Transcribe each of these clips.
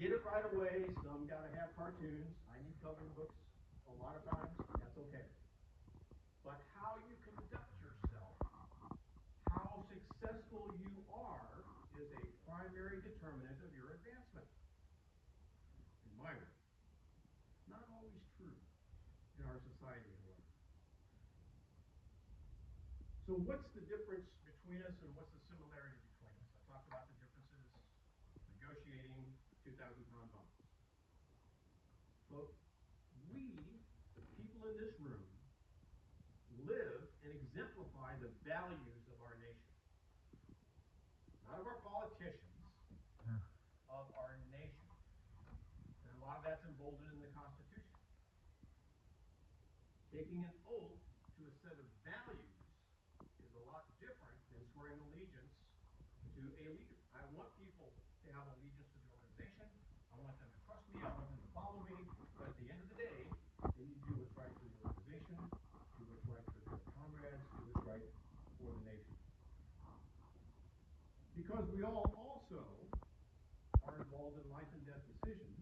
get it right away. Some got to have cartoons. I need coloring books a lot of times. That's okay. But how you conduct yourself, how successful you are, is a primary determinant of your advancement, in my way. Not always true in our society, however. So what's the difference between us and what's the similarity between us? I talked about the differences, negotiating 2,000-pound bombs. But we, the people in this room, live and exemplify the values of our nation. Not of our politicians, of our nation. And a lot of that's emboldened in the Constitution. Taking an oath to a set of values is a lot different than swearing allegiance to a leader. I want people to have allegiance to the organization. I want them to trust me. I want them to follow me. But at the end of the day, they need to do what's right for the organization, do what's right for their comrades, do what's right for the nation. Because we all also are involved in life and death decisions,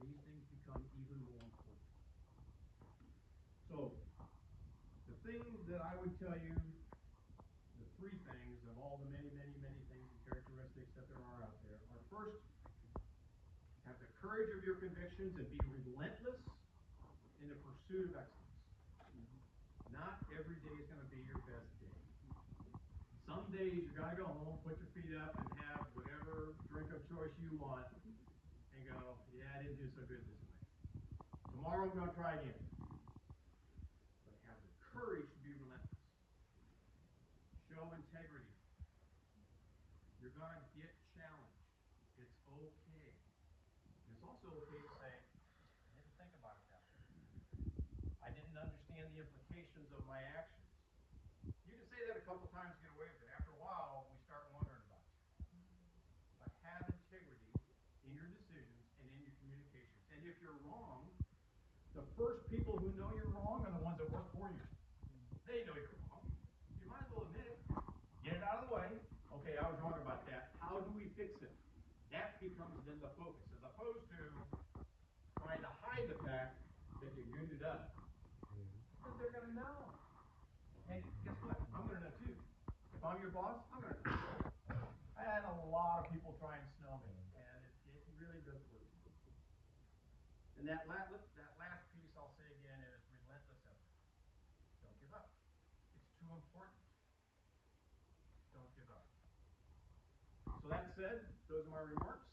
these things become even more important. So, the thing that I would tell you, the three things of all the many, many, many things and characteristics that there are out there, are first, have the courage of your convictions and be relentless in the pursuit of excellence. Not every day is going to be your best day. Some days you got to go home, put your feet up, and have whatever drink of choice you want, and go, yeah, I didn't do so good this way. Tomorrow I'm going to try again. But have the courage to be relentless. Show integrity. You're going to get challenged. It's okay. And it's also okay to say, I didn't think about it that way. I didn't understand the implications of my actions. You can say that a couple times, get away with it. After a while, we start wondering about it. But have integrity in your decisions and in your communications. And if you're wrong, the first people who know you're wrong are the ones that work for you. They know you're wrong. You might as well admit it. Get it out of the way. Okay, I was wrong about that. How do we fix it? That becomes then the focus, as opposed to trying to hide the fact that you goofed it up. Because they're going to know. And guess what? I'm going to know too. If I'm your boss, I'm going to know. I had a lot of people try and snow me, and it really doesn't work. And that last piece I'll say again is relentless effort. Don't give up. It's too important. Don't give up. So that said, those are my remarks.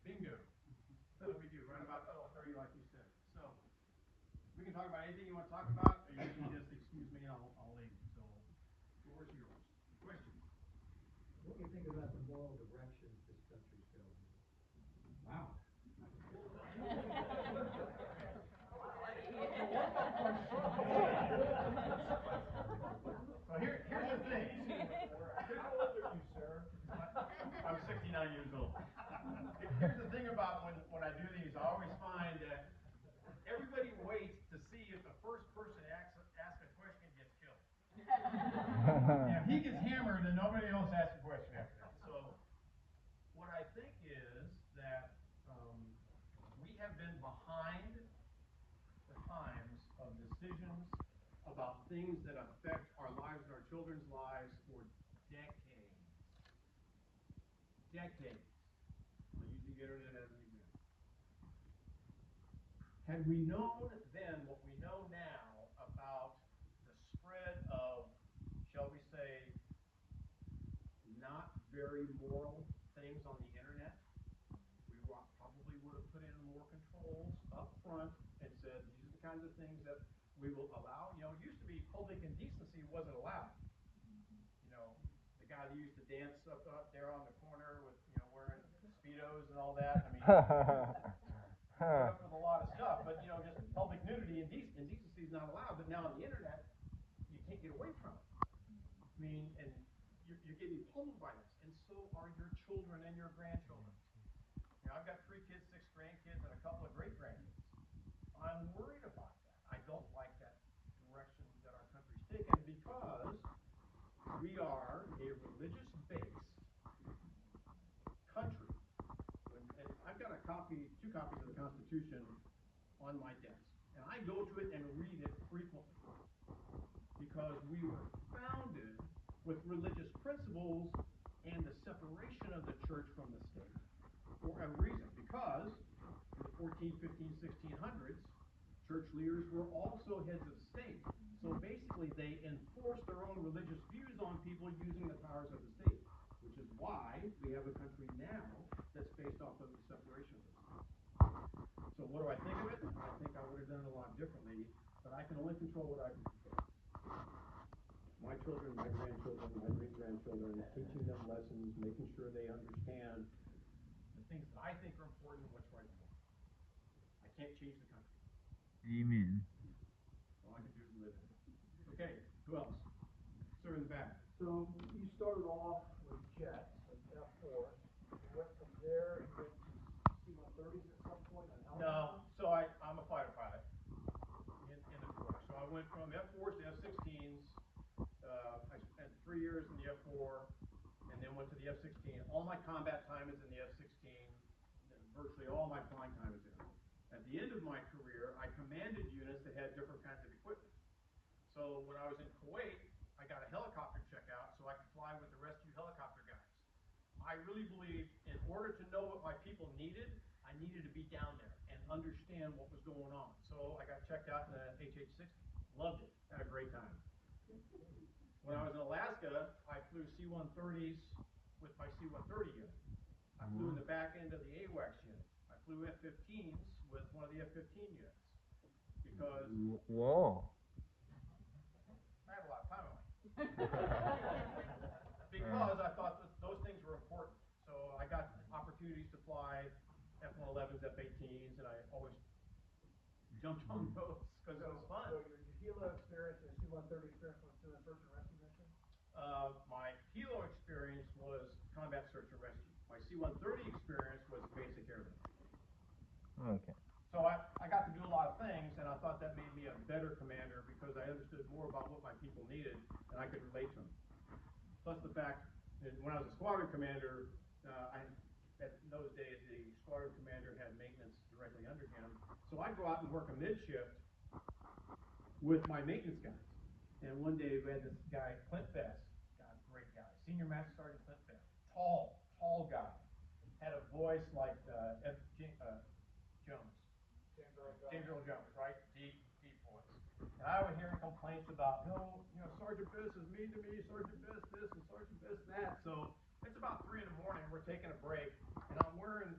Bingo. That's what we do, right about 12:30, like you said. So we can talk about anything you want to talk about, or you can just excuse me and I'll leave. So the floor is yours. Questions? What do you think about the moral direction this country's going in? Wow. So here's the thing. How old are you, sir? I'm 69 years old. Here's the thing about when I do these, I always find that everybody waits to see if the first person asks a question gets killed. If he gets hammered, then nobody else asks a question after that. So what I think is that we have been behind the times of decisions about things that affect our lives and our children's lives for decades. Decades. I'll use the internet as an example. Had we known then what we know now about the spread of, shall we say, not very moral things on the internet, we probably would have put in more controls up front and said, these are the kinds of things that we will allow. You know, it used to be public indecency wasn't allowed. You know, the guy that used to dance up there on the corner with, wearing Speedos and all that. I mean, put up with a lot of stuff, but, just public nudity and indecency is not allowed. But now on the internet, you can't get away from it. I mean, and you're getting pummeled by this, and so are your children and your grandchildren. I've got 3 kids, 6 grandkids, and a couple of great grandkids. I'm worried about that. I don't like that direction that our country's taken because we are a religious-based country copies of the Constitution on my desk. And I go to it and read it frequently because we were founded with religious principles and the separation of the church from the state for a reason. Because in the 14, 15, 1600s, church leaders were also heads of state. So basically, they enforced their own religious views on people using the powers of the state, which is why we have a country now that's based off of the separation of those things. So what do I think of it? I think I would have done it a lot differently, but I can only control what I can control. My children, my grandchildren, my great-grandchildren, teaching them lessons, making sure they understand the things that I think are important and what's right and wrong. I can't change the country. Amen. All I can do is live in it. Okay, who else? Sir in the back. So you started off with jets, like F4s. You went from there and went to C-130s at some point on No, helicopters? so I'm a fighter pilot in the Corps. So I went from F4s to F-16s. I spent 3 years in the F4 and then went to the F-16. All my combat time is in the F-16. Virtually all my flying time is in it. At the end of my career, I commanded units that had different kinds of equipment. So when I was in Kuwait, I got a helicopter checkout so I could fly with the rescue helicopter guys. I really believed in order to know what my people needed, I needed to be down there and understand what was going on. So I got checked out in the HH-60. Loved it. Had a great time. When I was in Alaska, I flew C-130s with my C-130 unit. I flew in the back end of the AWACS unit. I flew F-15s with one of the F-15 units because Whoa. I had a lot of time on my hands. Because I thought that those things were important. So I got opportunities to fly F-111s, F-18s, and I always jumped on those because it was fun. So your helo experience and C-130 experience was doing search and rescue missions? My helo experience was combat search and rescue. My C-130 experience was basic airlift. Okay. So I got to do a lot of things, and I thought that made me a better commander because I understood more about what my people needed, and I could relate to them. Plus the fact that when I was a squadron commander, in those days, the squadron commander had maintenance directly under him. So I'd go out and work a mid-shift with my maintenance guys. And one day we had this guy, Clint Best, God, great guy, Senior Master Sergeant Clint Best, tall guy, had a voice like Jones. James Earl Jones, right? Deep voice. And I would hear complaints about, Sergeant Best is mean to me, Sergeant Best this and Sergeant Best that. So it's about 3 in the morning, we're taking a break, and I'm wearing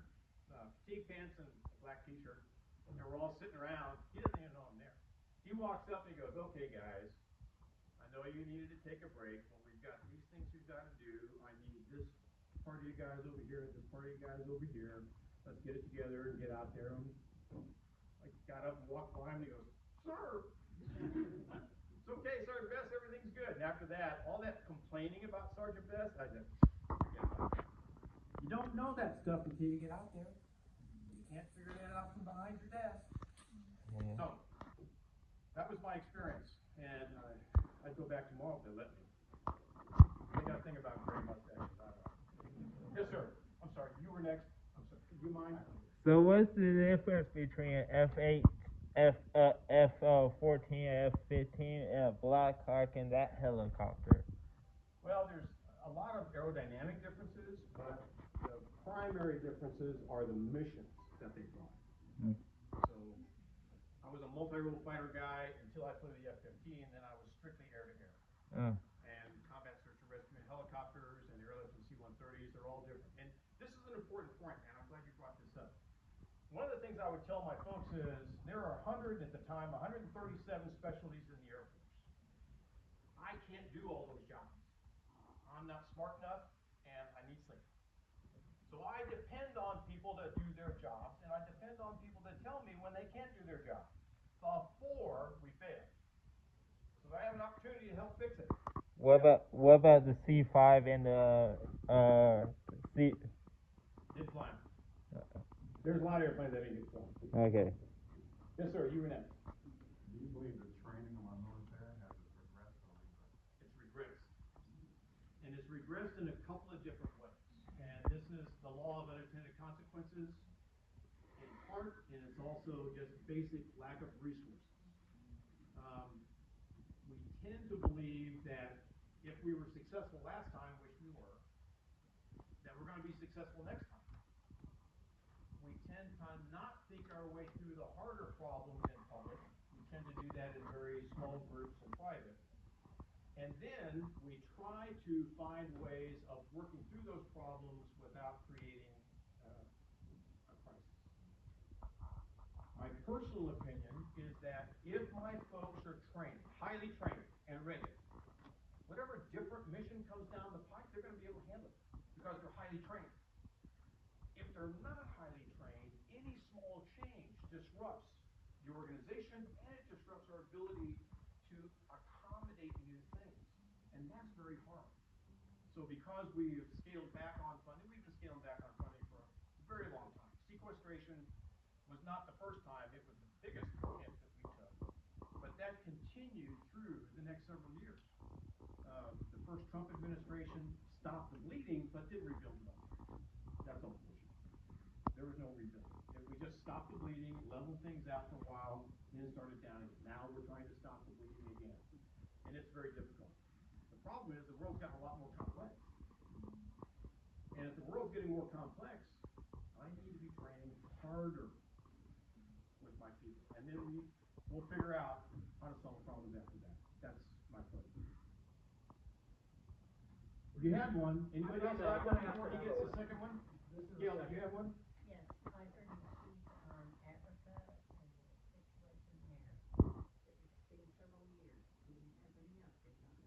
fatigue pants and a black t-shirt, and we're all sitting around. He doesn't even know I'm there. He walks up and he goes, okay guys, I know you needed to take a break, but we've got these things we've got to do. I need this part of you guys over here, this part of you guys over here. Let's get it together and get out there. And I got up and walked by him and he goes, sir, it's okay, Sergeant Best, everything's good. And after that, all that complaining about Sergeant Best, I just forget about it. You don't know that stuff until you get out there. You can't figure that out from behind your desk. So, that was my experience. And I'd go back tomorrow if they let me. They got to think about gray mustaches. I don't know. Yes, sir. I'm sorry. You were next. I'm sorry. Do you mind? So what's the difference between F8, F14, F15, and a Black Hawk and that helicopter? Well, there's a lot of aerodynamic differences, but the primary differences are the missions that they fly. So I was a multi-role fighter guy until I flew the F-15, then I was strictly air-to-air. And combat search and rescue helicopters and airlift and C-130s, they're all different. And this is an important point, man. I'm glad you brought this up. One of the things I would tell my folks is there are 137 specialties in the Air Force. I can't do all those jobs. I'm not smart enough, and I need sleep. So I depend on people to do their jobs, and I depend on people to tell me when they can't do their job before we fail. So I have an opportunity to help fix it. What about the C5 and the C? Did fly. There's a lot of airplanes that didn't get flown. Okay. Yes, sir. You were next. Do you believe the training of our military has regressed or regressed? It's regressed. And it's regressed in a couple of different ways. And this is the law of unintended consequences. In part, and it's also just basic lack of resources. We tend to believe that if we were successful last time, which we were, that we're going to be successful next time. We tend to not think our way through the harder problems in public. We tend to do that in very small groups and private. And then we try to find ways of working through those problems without creating a crisis. My personal opinion is that if my folks are trained, highly trained and ready, whatever different mission comes down the pike, they're going to be able to handle it because they're highly trained. If they're not highly trained, any small change disrupts the organization and it disrupts our ability to accommodate new things. And that's very hard. So because we've scaled back on funding, we've been scaling back on funding for a very long time. Sequestration was not the first time, it was the biggest hit that we took. But that continued through the next several years. The first Trump administration stopped the bleeding, but didn't rebuild the budget. That's all bullshit. There was no rebuilding. We just stopped the bleeding, leveled things out for a while, then started down again. Now we're trying to stop the bleeding again. And it's very difficult. The problem is the world's gotten a lot more complex. And if the world's getting more complex, I need to be training harder with my people. And then we'll figure out how to solve problems after that. That's my pledge. If you have one, anybody else have one before he gets the second one? Gail, do you have one? Yes, I heard you speak on Africa and the situation there. It's been several years. Do you have any update on that?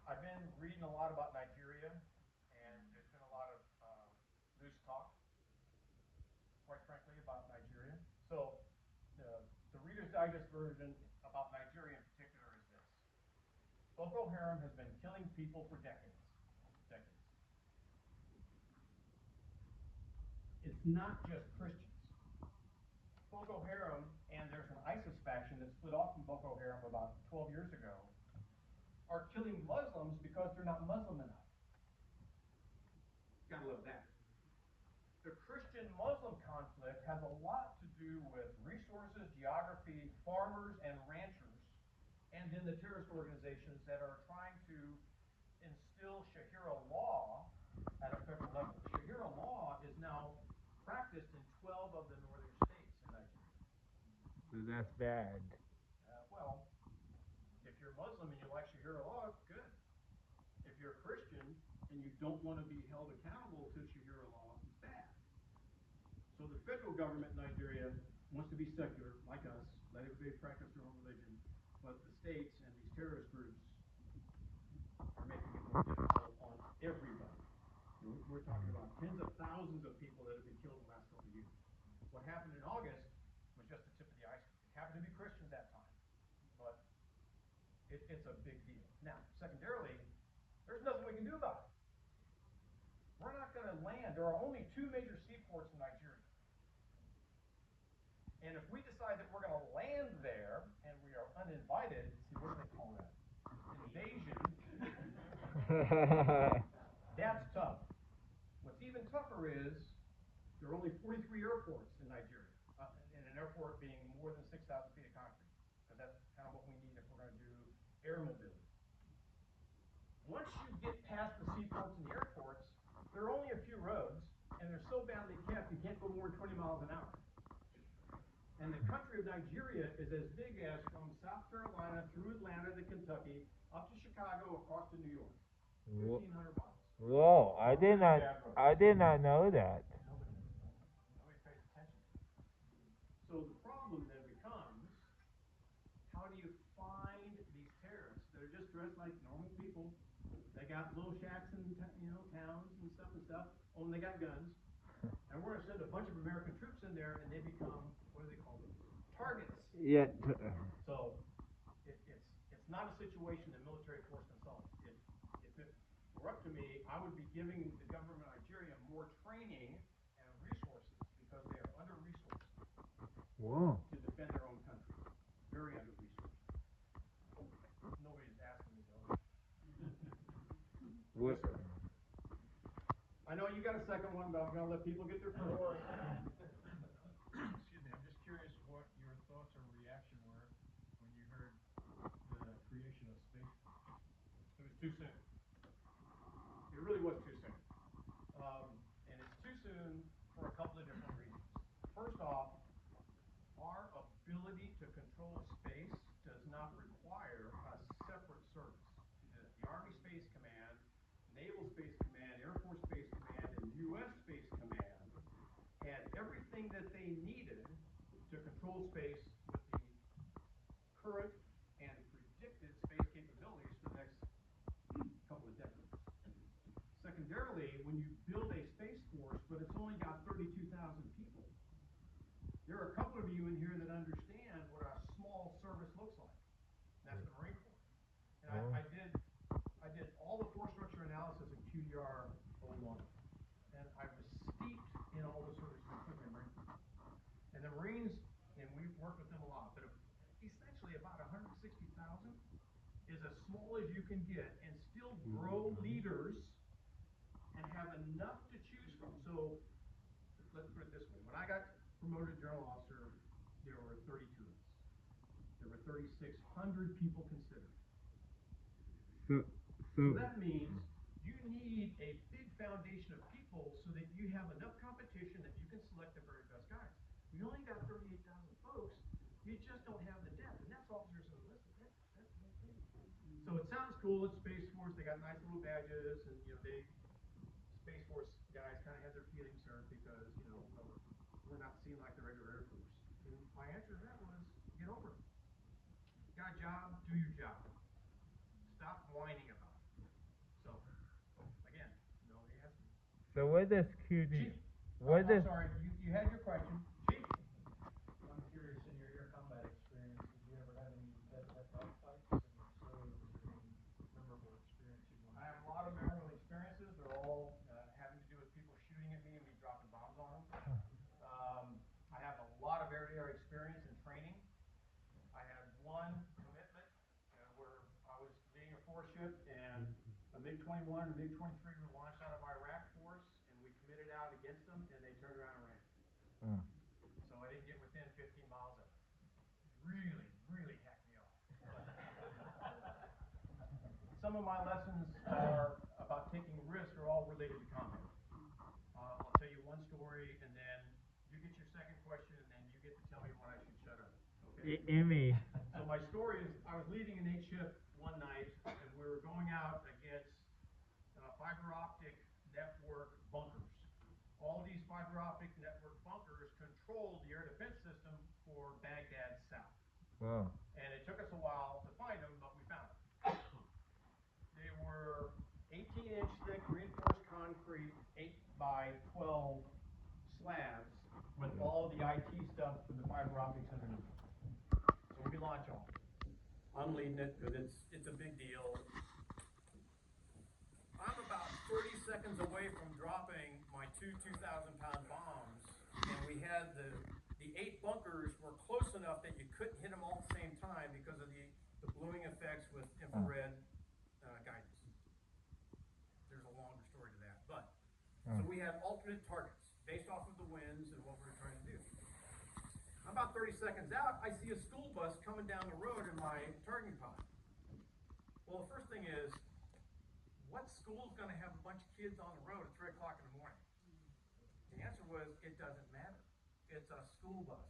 I've been reading a lot about Nigeria, and there's been a lot of loose talk, quite frankly, about Nigeria. So the Reader's Digest version about Nigeria in particular is this. Boko Haram has been killing people for decades. It's not just Christians. Boko Haram, and there's an ISIS faction that split off from Boko Haram about 12 years ago, are killing Muslims because they're not Muslim enough. Gotta love that. The Christian-Muslim conflict has a lot to do with resources, geography, farmers and ranchers, and then the terrorist organizations that are trying to instill Sharia law at a federal level. Sharia law is now practiced in 12 of the northern states in Nigeria. So that's bad. Well, if you're Muslim and you like Sharia law, good. If you're a Christian and you don't want to be held accountable to Sharia law, it's bad. So the federal government in Nigeria wants to be secular, like us, let everybody practice their own religion, but the states and these terrorist groups are making it more difficult on everybody. We're talking about tens of thousands of people that have been killed in the last couple of years. What happened in August was just the tip of the iceberg. It happened to be Christians that time, but it's a big deal. Now, secondarily, there's nothing we can do about it. We're not going to land. There are only 2 major seaports in Nigeria. And if we decide that we're going to land there and we are uninvited, see, what do they call that? Invasion. That's tough. What's even tougher is there are only 43 airports in Nigeria, and an airport being more than 6,000 feet of concrete, because that's kind of what we need if we're going to do air mobility. Once you get past the seaports and the airports, there are only a few roads, and they're so badly kept you can't go more than 20 miles an hour. And the country of Nigeria is as big as from South Carolina through Atlanta to Kentucky, up to Chicago, across to New York. 1,500 miles. Whoa, I did not know that. Nobody pays attention to it. So the problem then becomes, how do you find these terrorists that are just dressed like normal people? They got little shacks in towns and stuff. Oh, and they got guns. And we're going to send a bunch of American troops in there, and they become, what do they call them? Targets. Yeah. So it's not a situation that military force can solve. If it were up to me, I would be giving the government of Nigeria more training and resources because they are under-resourced Whoa. to defend their own country. Very under-resourced. Nobody's asking me though. What? I know you got a second one, but I'm gonna let people get their first one. Excuse me, I'm just curious what your thoughts or reaction were when you heard the creation of Space Force. It was too soon. It really was too soon. And it's too soon for a couple of different reasons. First off, our ability to control space does not require a separate service. The Army Space Command, Naval Space Command, Air Force Space Command, and U.S. Space Command had everything that they needed to control space with the current and predicted space capabilities for the next couple of decades. Secondarily, when you build a space force, but it's only got 32,000 people, there are a couple of you in here that understand what a small service looks like. And that's the Marine Corps. And I did all the force structure analysis in QDR 01. And I was steeped in all the services, including the Marine Corps. And the Marines, and we've worked with them a lot, but essentially about 160,000 is as small as you can get and still grow leaders and have enough to choose from. So let's put it this way. When I got promoted general officer, there were 32 of us. There were 3,600 people considered. So that means you need a big foundation of people so that you have enough competition that you can select the very best guys. You only got 38,000 folks, you just don't have the depth, and that's officers and enlisted. That's the whole thing. So it sounds cool, it's Space Force, they got nice little badges, and Space Force guys kind of have their feelings hurt because, well, we're not seen like the regular Air Force. And my answer to that was, get over it. You got a job, do your job. Stop whining about it. So, again, no answer. So what does QD? Chief, What does? I'm sorry, you had your question. Chief? I'm curious, in your air combat experience, did you ever have any head-to-head dogfights? And if so, was there any memorable experience you want to I have a lot of memorable experiences. They're all having to do with people shooting at me and me dropping bombs on them. I have a lot of air-to-air experience in training. I had one commitment where I was leading a force ship, and a MiG-21 and a MiG-23 were launched out of Iraq for us, and we committed out against them, and they turned around and ran. So I didn't get within 15 miles of it. Really, really hacked me off. Some of my lessons are about taking risks are all related to combat. I'll tell you one story, and then you get your second question, and then you get to tell me when I should shut up. Okay? Emmy. So my story is, I was leading an 8-ship one night, and we were going out against fiber optic network bunkers. All these fiber optic network bunkers controlled the air defense system for Baghdad South. Wow. And it took us a while to find them, but we found them. They were 18-inch thick reinforced concrete 8x12 slabs with all the IT stuff for the fiber optics underneath. So we launch off. I'm leading it because it's a big deal. I'm about 30 seconds away from dropping my two 2,000-pound bombs, and we had the 8 bunkers were close enough that you couldn't hit them all at the same time because of the bluing effects with infrared guidance. There's a longer story to that, but so we had alternate targets based off of the winds and what we were trying to do. About 30 seconds out, I see a school bus coming down the road in my targeting pod. Well, the first thing is, what school's going to have a bunch of kids on the road at 3 o'clock in the morning? The answer was, it doesn't matter. It's a school bus.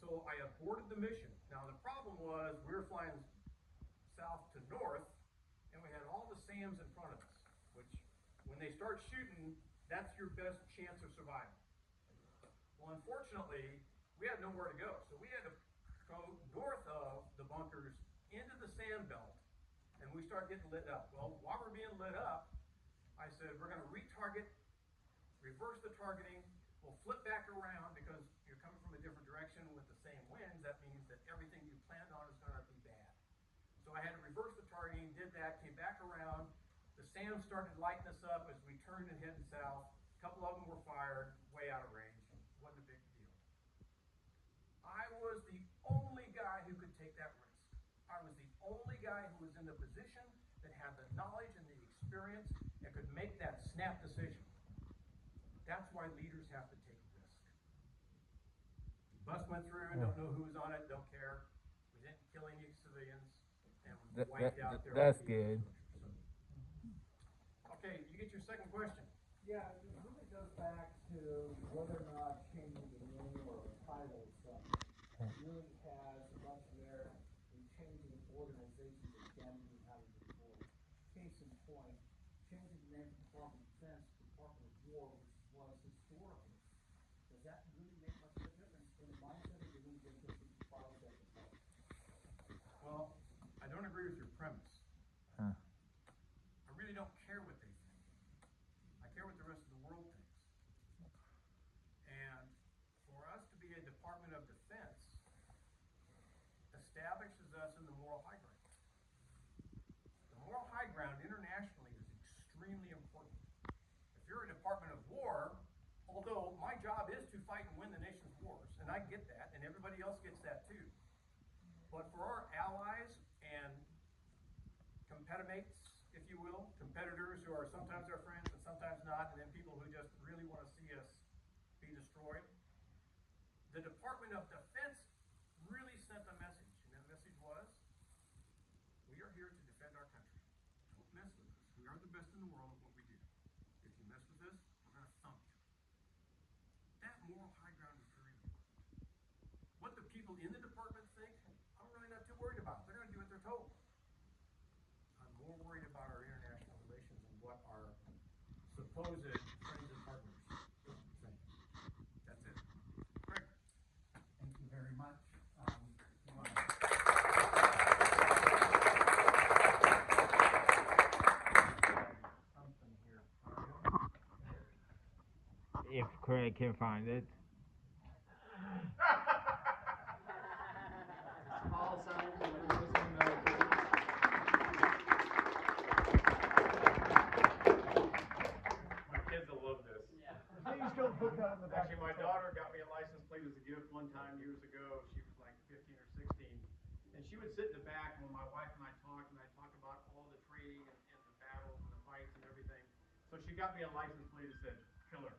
So I aborted the mission. Now, the problem was we were flying south to north, and we had all the SAMs in front of us, which, when they start shooting, that's your best chance of survival. Well, unfortunately, we had nowhere to go. So we had to go north of the bunkers into the sand belt, and we start getting lit up. Well, while we're being lit up, I said, we're going to retarget, reverse the targeting, we'll flip back around because you're coming from a different direction with the same winds. That means that everything you planned on is going to be bad. So I had to reverse the targeting, did that, came back around. The SAM started lighting us up as we turned and headed south. A couple of them were fired, way out of range. Wasn't a big deal. I was the only guy who could take that risk. I was the only guy who was in the position that had the knowledge and the experience and could make that snap decision. That's why leaders have to take risk. Bus went through and don't know who was on it, don't care. We didn't kill any civilians, and we wiped out their That's IT good. infrastructure. So, okay, you get your second question. Yeah, it really goes back to whether or not changing the name or title really has much merit in changing an organization's identity and how they move forward. Case in point, changing the name from Department of Defense to Department of War, which was historically. Does that really make much of a difference in the mindset, or do we think this is part of that department? Well, I don't agree with your premise. Huh. I really don't care what they think. I care what the rest of the world thinks. And for us to be a Department of Defense establishes us in the moral high ground. The moral high ground internationally is extremely important. If you're a Department of War, although my job is to fight and win the nation's wars, and I get that, and everybody else gets that too. But for our allies and competimates, if you will, competitors who are sometimes our friends and sometimes not, and then people who just really want to see us be destroyed, the Department of Defense really sent a message, and that message was, we are here to defend our country. Don't mess with us. We are the best in the world at what we do. If you mess with us, we're going to thump you. That moral high ground is very important. What the people in the department think, I'm really not too worried about. They're going to do what they're told. I'm more worried about our international relations and what our supposed friends and partners think. That's it. Greg. Thank you very much. Something here. If Craig can find it. Small sign for those who know. My kids will love this. Please don't put that in the back. Actually, my daughter got me a license plate as a gift one time years ago. She was like 15 or 16. And she would sit in the back when my wife and I talked about all the training and the battles and the fights and everything. So she got me a license plate that said, killer.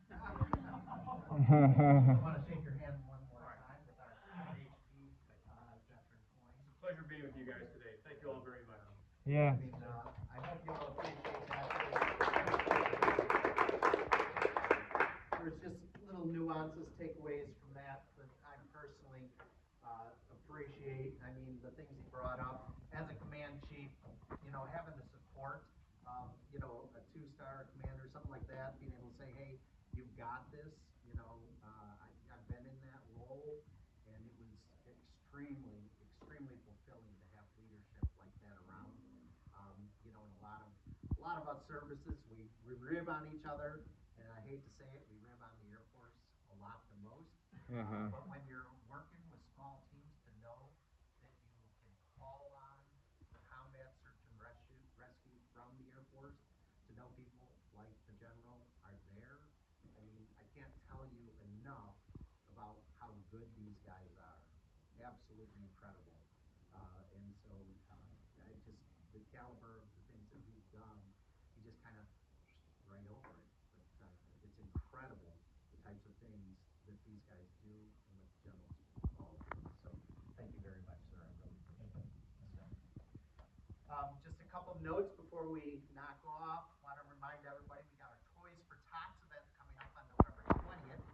I want to shake your hand one more time with our HD veteran coin. It's a pleasure being with you guys today. Thank you all very much. Yeah. I mean, I hope you all appreciate that. There's just little nuances, takeaways from that I personally appreciate. I mean, the things he brought up as a command chief, having the support of, a 2-star commander, something like that, being able to say, hey, you've got this. I've been in that role, and it was extremely, extremely fulfilling to have leadership like that around. In a lot of us services, we rib on each other, and I hate to say it, we rib on the Air Force a lot the most. But when you're working with small teams, to know that you can call on the combat search and rescue from the Air Force, to know people like the general are there. I mean, I can't tell you enough about how good these guys are. Absolutely incredible. And so the caliber of the things that he's done, he just kind of right over it. But it's incredible the types of things that these guys do and what the generals all do. So thank you very much, sir. I really appreciate it. Just a couple notes before we knock off. Want to remind everybody we got our Toys for Tots event coming up on November 20th.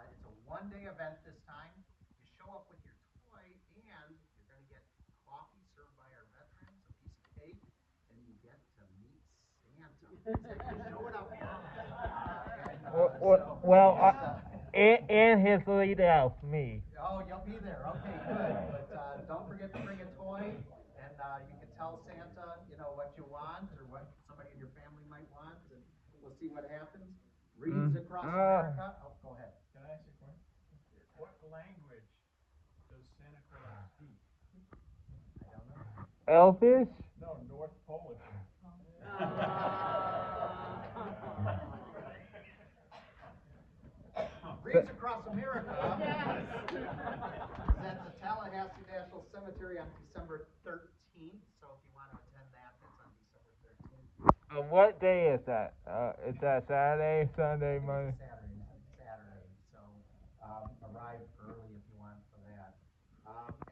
It's a one-day event this time. You show up with your toy, and you're going to get coffee served by our veterans, a piece of cake, and you get to meet Santa. You show it up And his lead elf, me. Oh, you'll be there. Okay, good. But don't forget to bring a toy, and you can tell Santa, what you want or what somebody in your family might want, and we'll see what happens. Reads across America. Oh, go ahead. Can I ask you a question? What language does Santa Claus speak? I don't know. Elfish? No, North Polish. Reads across America. Yes. Is at the Tallahassee National Cemetery on December 13th. So if you want to attend that, that's on December 13th. What day is that? Is that Saturday, Sunday, I think Monday? it's Saturday, so, arrive early if you want for that.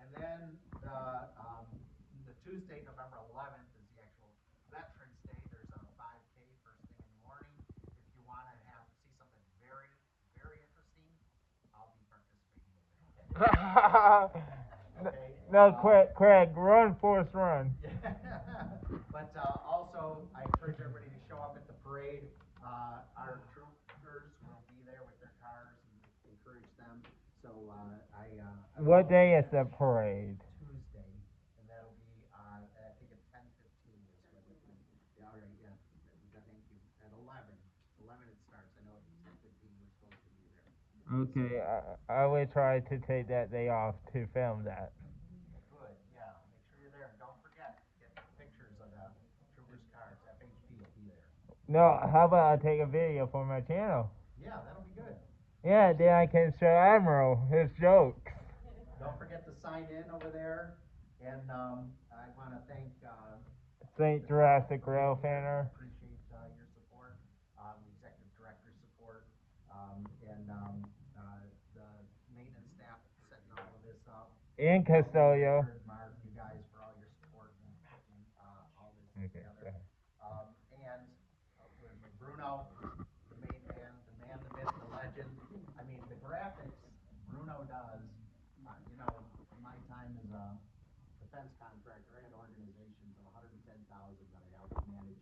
And then the Tuesday, November 11th is the actual Veterans Day. There's a 5K first thing in the morning. If you want to see something very, very interesting, I'll be participating in that. Okay. No, Craig, run, Forrest, run. But also, I encourage everybody to show up at the parade. Our troopers will be there with their cars and encourage them. So I What will day is also- the parade? Tuesday, and that'll be I think at 10:15 is when it. Yeah, all right, yeah. Thank you. At 11 it starts. I know it's 10:15. We're supposed to be there. Okay, I will try to take that day off to film that. Good, yeah, make sure you're there, and don't forget, get pictures of the troopers' cars, FHP will be there. No, how about I take a video for my channel? Yeah, that'll be good. Yeah, then I can show Admiral his jokes. Don't forget to sign in over there, and I wanna thank, St. Jurassic Rail Fanner. appreciate, your support, the executive director's support, and, the maintenance staff setting all of this up. In Custodio. Mark, you guys for all your support and putting, all this Okay, together. And with Bruno, the main man, the myth, the legend. I mean, the graphics Bruno does, you know, in my time as a defense contractor, I had organizations of 110,000 that I helped manage.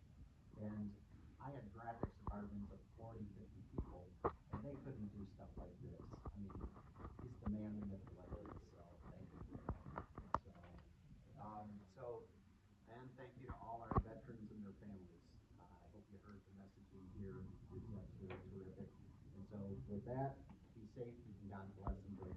And I had graphics departments of 40, 50 people, and they couldn't do stuff like this. I mean, he's the man, the myth, the legend, so thank you for that. And thank you to all our veterans and their families. I hope you heard the messaging here is absolutely terrific. And so with that, be safe, and God bless and bring